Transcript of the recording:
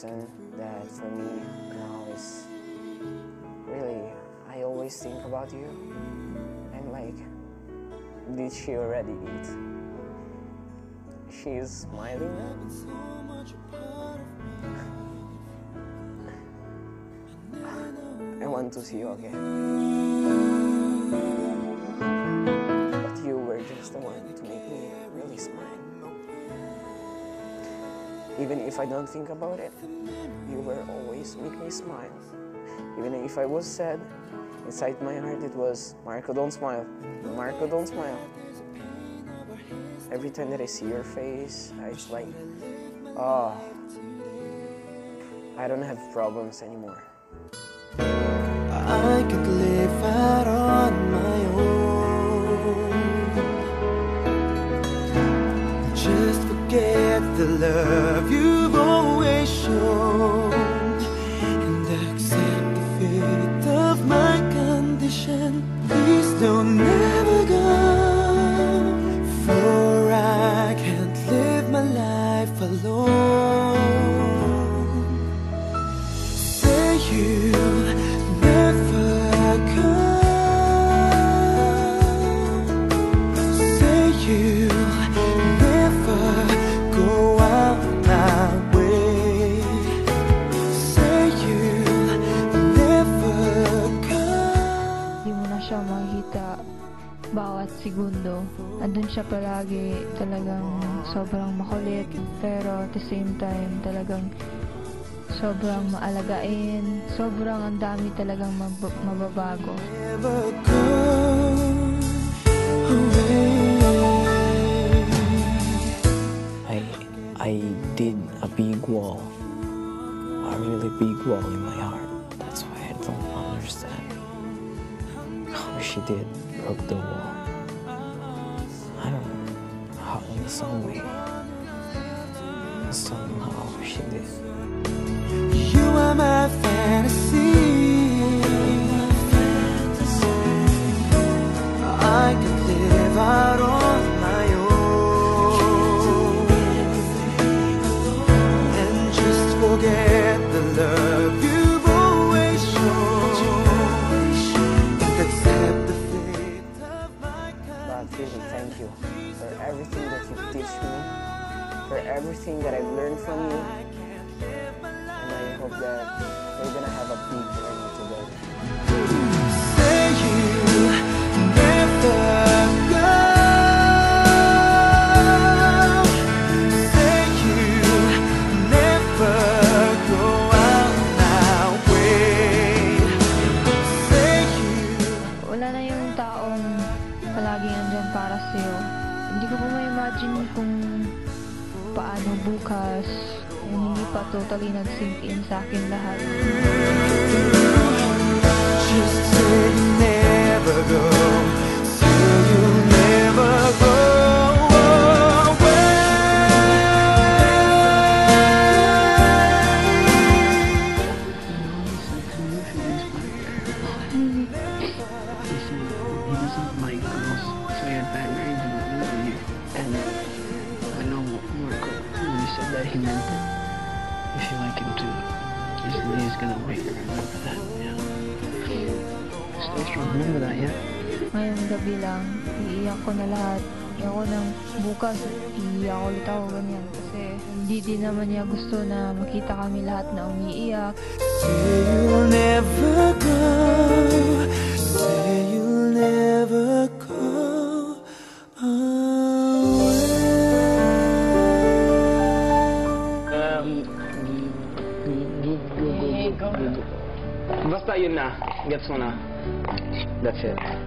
person that for me now is really, I always think about you. And like, did she already eat? She is smiling now. I want to see you again. But you were just the one to make me really smile. Even if I don't think about it, you will always make me smile. Even if I was sad, inside my heart it was, Marco, don't smile. Marco, don't smile. Every time that I see your face, it's like, oh, I don't have problems anymore. I could live out on my own. Just forget the love you've always shown, and accept the fate of my condition. Please don't ever go, for I can't live my life alone. Say you'll never come. Say you'll never go out my way. Say you'll never come. Hindi mo na siya makikita bawat segundo. Andun siya palagi, talagang sobrang makulit, pero at the same time talagang sobrang maalagain, sobrang ang dami talagang mababago. Never go away. I did a big wall, a really big wall in my heart. That's why I don't understand how she did broke the wall. I don't know how, in some way, somehow she did. You are my fantasy. I could live out on my own and just forget the love you've always shown, and accept the fate of my But really, thank you for everything that you teach me, for everything that I've learned from you. I hope that we're gonna have a big journey together. Say you'll never go. Say you'll never go out my way. Say Wala na yung taong palaging andyan para sa'yo. Hindi ko po ma-imagine kung paano bukas, hindi pa totally nag-sink in sa akin lahat. just say you'll never go. Say you'll never go away. He doesn't like girls, so he had bad dreams about losing you. And I know Marco, when he said that, he meant it. If you like him too, he's gonna wait and remember that, yeah. Stay strong, remember that, yeah? Ngayong gabi lang, iiyak ko na lahat. Iiyak ko ng bukas, iiyak ulit ako ganyan. Kasi hindi din naman niya gusto na makita kami lahat na umiiyak. Say you'll never go. Say you'll never go Basta yun na. Gets mo na. That's it.